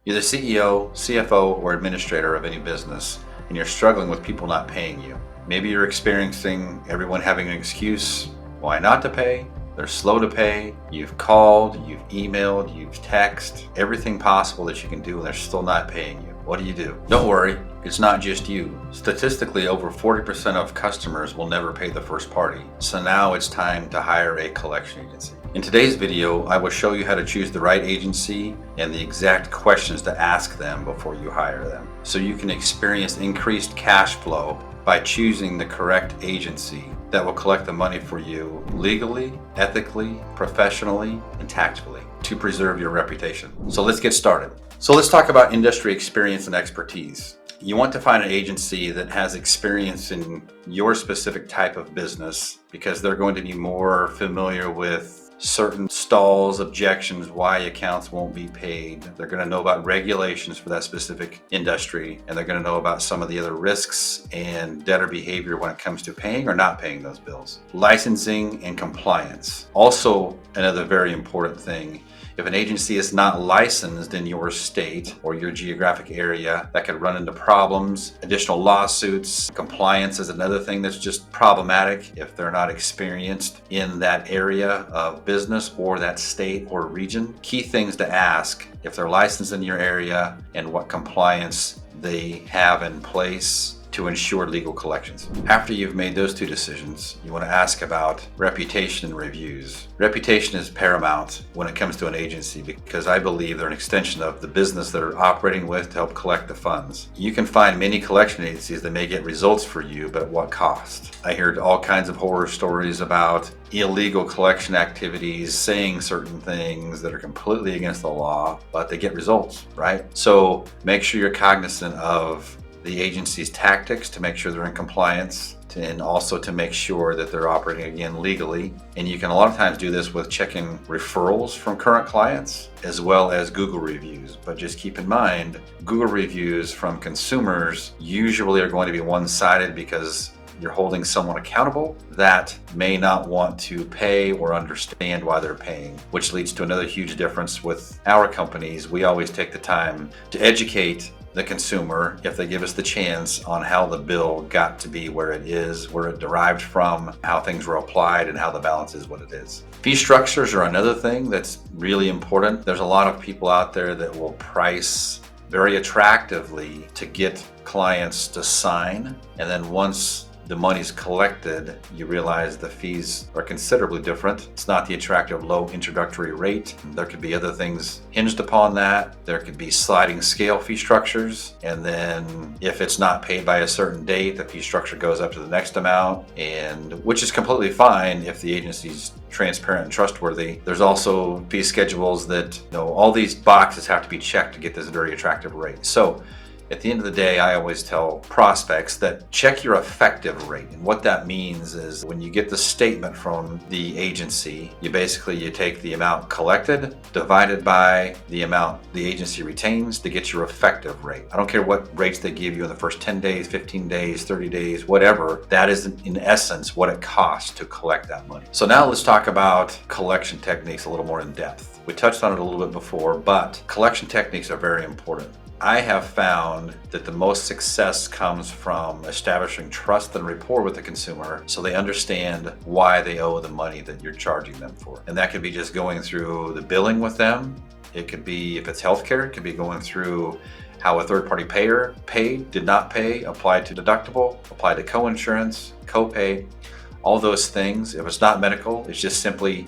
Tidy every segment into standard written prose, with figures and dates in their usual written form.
You're the CEO, CFO, or administrator of any business, and you're struggling with people not paying you. Maybe you're experiencing everyone having an excuse why not to pay. They're slow to pay. You've called, you've emailed, you've texted, everything possible that you can do, and they're still not paying you. What do? Don't worry, it's not just you. Statistically, over 40% of customers will never pay the first party. So now it's time to hire a collection agency. In today's video, I will show you how to choose the right agency and the exact questions to ask them before you hire them, so you can experience increased cash flow by choosing the correct agency that will collect the money for you legally, ethically, professionally, and tactfully to preserve your reputation. So let's get started. So let's talk about industry experience and expertise. You want to find an agency that has experience in your specific type of business because they're going to be more familiar with certain stalls, objections, why accounts won't be paid. They're going to know about regulations for that specific industry, and they're going to know about some of the other risks and debtor behavior when it comes to paying or not paying those bills. Licensing and compliance. Also, another very important thing. If an agency is not licensed in your state or your geographic area, that could run into problems, additional lawsuits. Compliance is another thing that's just problematic if they're not experienced in that area of business or that state or region. Key things to ask if they're licensed in your area and what compliance they have in place to ensure legal collections. After you've made those two decisions, you want to ask about reputation and reviews. Reputation is paramount when it comes to an agency because I believe they're an extension of the business that are operating with to help collect the funds. You can find many collection agencies that may get results for you, but at what cost? I heard all kinds of horror stories about illegal collection activities, saying certain things that are completely against the law, but they get results, right? So make sure you're cognizant of the agency's tactics to make sure they're in compliance, and also to make sure that they're operating again legally. And you can a lot of times do this with checking referrals from current clients as well as Google reviews. But just keep in mind, Google reviews from consumers usually are going to be one-sided because you're holding someone accountable that may not want to pay or understand why they're paying, which leads to another huge difference with our companies. We always take the time to educate the consumer, if they give us the chance, on how the bill got to be where it is, where it derived from, how things were applied, and how the balance is what it is. Fee structures are another thing that's really important. There's a lot of people out there that will price very attractively to get clients to sign, and then once the money's collected, you realize the fees are considerably different. It's not the attractive low introductory rate. There could be other things hinged upon that. There could be sliding scale fee structures. And then if it's not paid by a certain date, the fee structure goes up to the next amount, and which is completely fine if the agency's transparent and trustworthy. There's also fee schedules that, all these boxes have to be checked to get this very attractive rate. So at the end of the day, I always tell prospects that check your effective rate. And what that means is when you get the statement from the agency, you take the amount collected divided by the amount the agency retains to get your effective rate. I don't care what rates they give you in the first 10 days, 15 days, 30 days, whatever. That is in essence what it costs to collect that money. So now let's talk about collection techniques a little more in depth. We touched on it a little bit before, but collection techniques are very important. I have found that the most success comes from establishing trust and rapport with the consumer so they understand why they owe the money that you're charging them for. And that could be just going through the billing with them. It could be, if it's healthcare, it could be going through how a third-party payer paid, did not pay, applied to deductible, applied to co-insurance, co-pay. All those things. If it's not medical, it's just simply,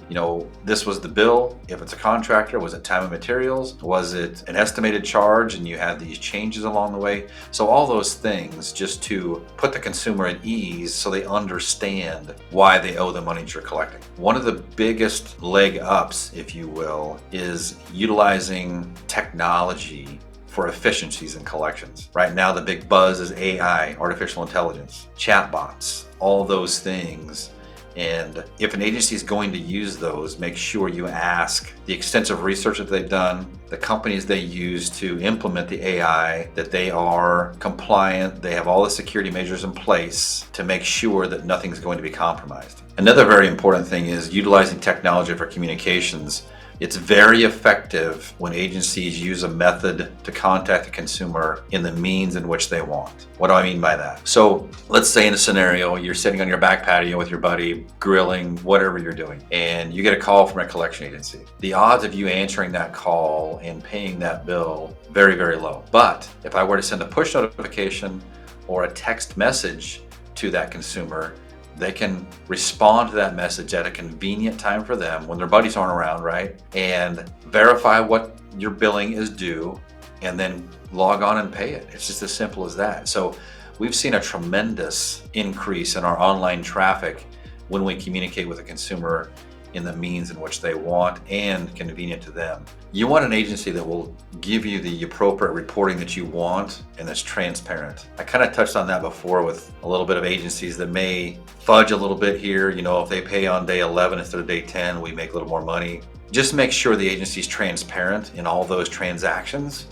this was the bill. If it's a contractor, was it time and materials? Was it an estimated charge and you had these changes along the way? So all those things just to put the consumer at ease so they understand why they owe the money that you're collecting. One of the biggest leg ups, if you will, is utilizing technology for efficiencies in collections. Right now, the big buzz is AI, artificial intelligence, chatbots, all those things. And if an agency is going to use those, make sure you ask the extensive research that they've done, the companies they use to implement the AI, that they are compliant, they have all the security measures in place to make sure that nothing's going to be compromised. Another very important thing is utilizing technology for communications. It's very effective when agencies use a method to contact the consumer in the means in which they want. What do I mean by that? So let's say in a scenario, you're sitting on your back patio with your buddy, grilling, whatever you're doing, and you get a call from a collection agency. The odds of you answering that call and paying that bill, very, very low. But if I were to send a push notification or a text message to that consumer, they can respond to that message at a convenient time for them when their buddies aren't around, right? And verify what your billing is due and then log on and pay it. It's just as simple as that. So we've seen a tremendous increase in our online traffic when we communicate with a consumer in the means in which they want and convenient to them. You want an agency that will give you the appropriate reporting that you want and that's transparent. I kind of touched on that before with a little bit of agencies that may fudge a little bit here. If they pay on day 11 instead of day 10, we make a little more money. Just make sure the agency's transparent in all those transactions.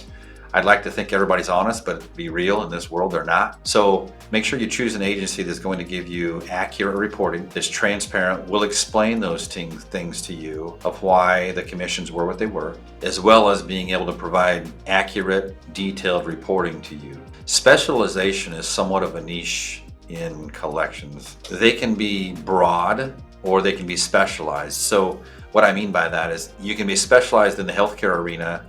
I'd like to think everybody's honest, but be real, in this world they're not. So make sure you choose an agency that's going to give you accurate reporting, that's transparent, will explain those things to you of why the commissions were what they were, as well as being able to provide accurate, detailed reporting to you. Specialization is somewhat of a niche in collections. They can be broad or they can be specialized. So what I mean by that is you can be specialized in the healthcare arena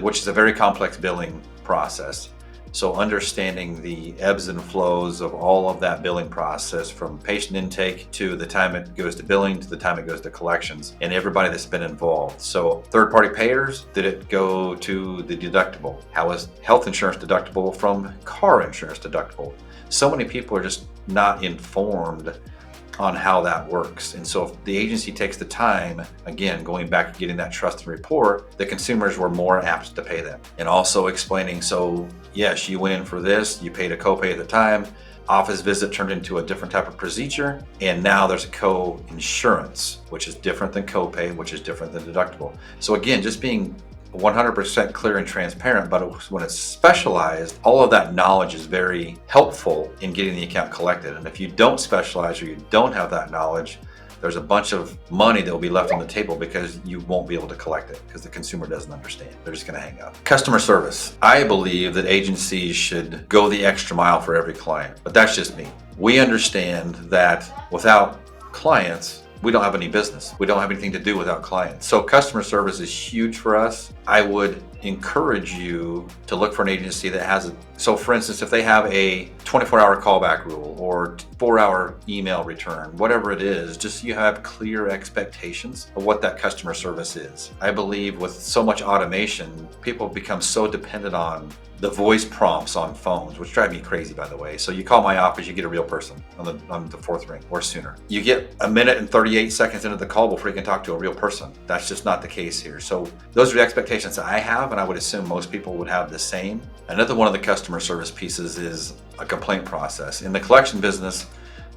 which is a very complex billing process. So understanding the ebbs and flows of all of that billing process, from patient intake to the time it goes to billing to the time it goes to collections, and everybody that's been involved. So third-party payers, did it go to the deductible? How is health insurance deductible from car insurance deductible? So many people are just not informed on how that works. And so if the agency takes the time, again, going back and getting that trust and rapport, the consumers were more apt to pay them. And also explaining, so yes, you went in for this, you paid a copay at the time, office visit turned into a different type of procedure, and now there's a co-insurance, which is different than copay, which is different than deductible. So again, just being 100% clear and transparent, but when it's specialized, all of that knowledge is very helpful in getting the account collected. And if you don't specialize or you don't have that knowledge, there's a bunch of money that will be left on the table because you won't be able to collect it because the consumer doesn't understand. They're just going to hang up. Customer service. I believe that agencies should go the extra mile for every client, but that's just me. We understand that without clients, we don't have any business. We don't have anything to do without clients. So customer service is huge for us. I would encourage you to look for an agency that has so for instance, if they have a 24-hour callback rule or 4-hour email return, whatever it is, just so you have clear expectations of what that customer service is. I believe with so much automation, people become so dependent on the voice prompts on phones, which drive me crazy, by the way. So you call my office, you get a real person on the fourth ring or sooner. You get a minute and 38 seconds into the call before you can talk to a real person. That's just not the case here. So those are the expectations I have, and I would assume most people would have the same. Another one of the customer service pieces is a complaint process. In the collection business,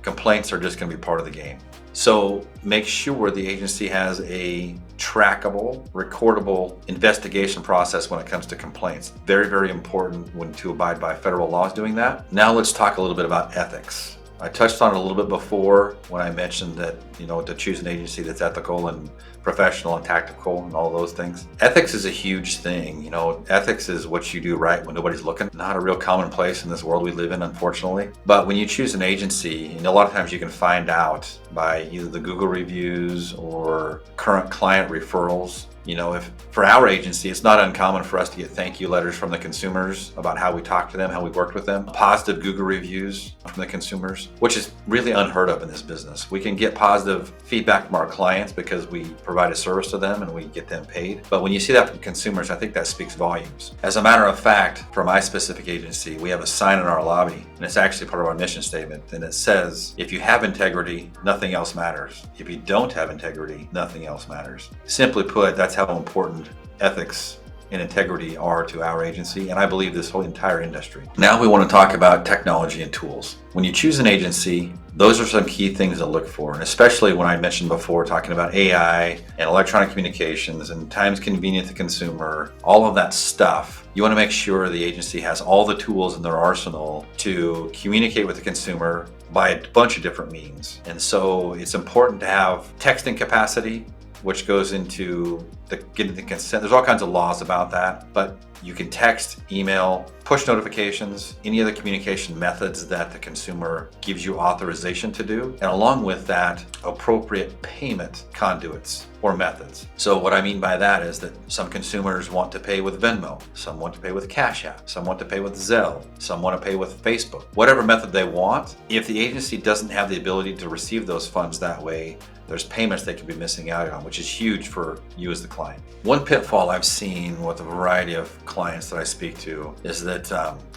complaints are just going to be part of the game. So make sure the agency has a trackable, recordable investigation process when it comes to complaints. Very, very important when to abide by federal laws doing that. Now let's talk a little bit about ethics. I touched on it a little bit before when I mentioned that, to choose an agency that's ethical and professional and tactical and all those things. Ethics is a huge thing. Ethics is what you do right when nobody's looking. Not a real commonplace in this world we live in, unfortunately. But when you choose an agency, a lot of times you can find out by either the Google reviews or current client referrals. If for our agency, it's not uncommon for us to get thank you letters from the consumers about how we talked to them, how we worked with them, positive Google reviews from the consumers, which is really unheard of in this business. We can get positive feedback from our clients because we provide a service to them and we get them paid. But when you see that from consumers, I think that speaks volumes. As a matter of fact, for my specific agency, we have a sign in our lobby, and it's actually part of our mission statement, and it says, if you have integrity, nothing else matters. If you don't have integrity, nothing else matters. Simply put, that's how important ethics and integrity are to our agency, and I believe this whole entire industry. Now we want to talk about technology and tools. When you choose an agency, those are some key things to look for, and especially when I mentioned before talking about AI and electronic communications and times convenient to consumer, all of that stuff. You want to make sure the agency has all the tools in their arsenal to communicate with the consumer by a bunch of different means. And so it's important to have texting capacity, which goes into getting the consent. There's all kinds of laws about that, but you can text, email, push notifications, any other communication methods that the consumer gives you authorization to do, and along with that, appropriate payment conduits or methods. So what I mean by that is that some consumers want to pay with Venmo, some want to pay with Cash App, some want to pay with Zelle, some want to pay with Facebook. Whatever method they want, if the agency doesn't have the ability to receive those funds that way, there's payments they could be missing out on, which is huge for you as the client. One pitfall I've seen with a variety of clients that I speak to is that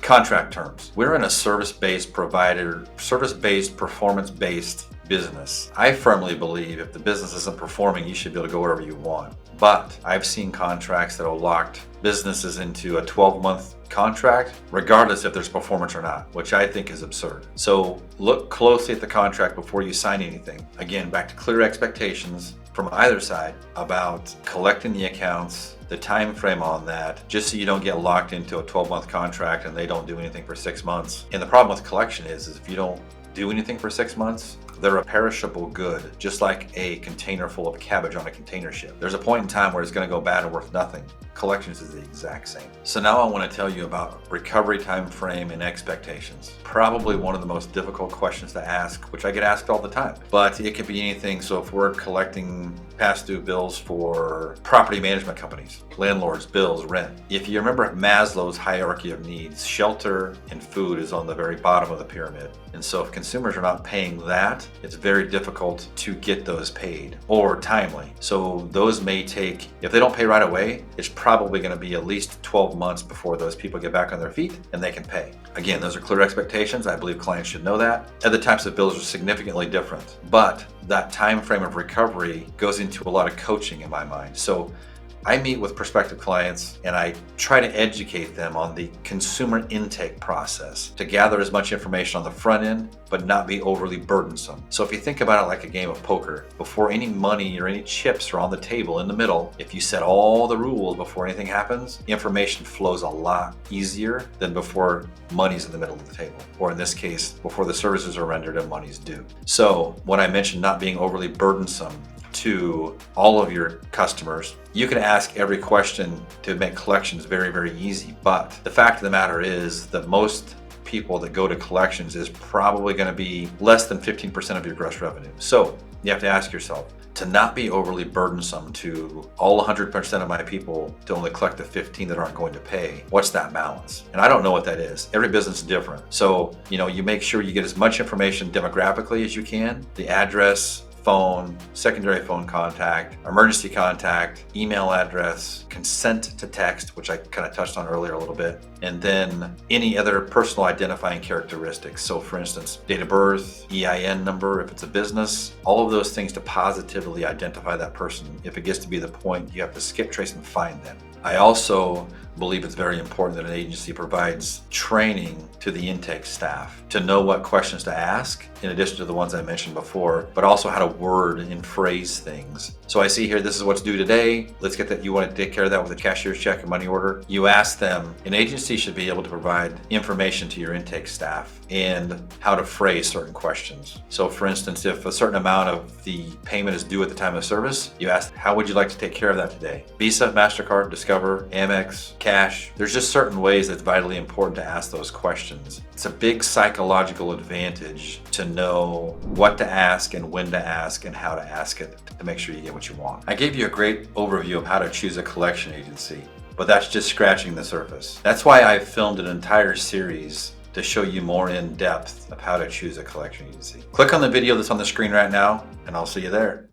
contract terms. We're in a service-based provider, service-based, performance-based business. I firmly believe if the business isn't performing, you should be able to go wherever you want. But I've seen contracts that have locked businesses into a 12-month contract, regardless if there's performance or not, which I think is absurd. So look closely at the contract before you sign anything. Again, back to clear expectations from either side about collecting the accounts, the time frame on that, just so you don't get locked into a 12-month contract and they don't do anything for 6 months. And the problem with collection is if you don't do anything for 6 months, they're a perishable good, just like a container full of cabbage on a container ship. There's a point in time where it's going to go bad and worth nothing. Collections is the exact same. So now I want to tell you about recovery time frame and expectations. Probably one of the most difficult questions to ask, which I get asked all the time. But it could be anything. So if we're collecting past due bills for property management companies, landlords, bills, rent. If you remember Maslow's hierarchy of needs, shelter and food is on the very bottom of the pyramid. And so if consumers are not paying that, it's very difficult to get those paid or timely. So those may take, if they don't pay right away, it's probably going to be at least 12 months before those people get back on their feet and they can pay. Again, those are clear expectations. I believe clients should know that. Other types of bills are significantly different, but that time frame of recovery goes into a lot of coaching in my mind. So I meet with prospective clients and I try to educate them on the consumer intake process to gather as much information on the front end, but not be overly burdensome. So if you think about it like a game of poker, before any money or any chips are on the table in the middle, if you set all the rules before anything happens, information flows a lot easier than before money's in the middle of the table. Or in this case, before the services are rendered and money's due. So when I mentioned not being overly burdensome to all of your customers, you can ask every question to make collections very, very easy. But the fact of the matter is that most people that go to collections is probably going to be less than 15% of your gross revenue. So you have to ask yourself, to not be overly burdensome to all 100% of my people to only collect the 15 that aren't going to pay, what's that balance? And I don't know what that is. Every business is different. So, you make sure you get as much information demographically as you can, the address, phone, secondary phone contact, emergency contact, email address, consent to text, which I kind of touched on earlier a little bit, and then any other personal identifying characteristics. So for instance, date of birth, EIN number, if it's a business, all of those things to positively identify that person. If it gets to be the point, you have to skip trace and find them. I also believe it's very important that an agency provides training to the intake staff to know what questions to ask, in addition to the ones I mentioned before, but also how to word and phrase things. So I see here, this is what's due today. Let's get that. You want to take care of that with a cashier's check and money order. You ask them, an agency should be able to provide information to your intake staff and how to phrase certain questions. So for instance, if a certain amount of the payment is due at the time of service, you ask, how would you like to take care of that today? Visa, MasterCard, Discover, Amex, cash. There's just certain ways that's vitally important to ask those questions. It's a big psychological advantage to know what to ask and when to ask and how to ask it to make sure you get what you want. I gave you a great overview of how to choose a collection agency, but that's just scratching the surface. That's why I filmed an entire series to show you more in depth of how to choose a collection agency. Click on the video that's on the screen right now, and I'll see you there.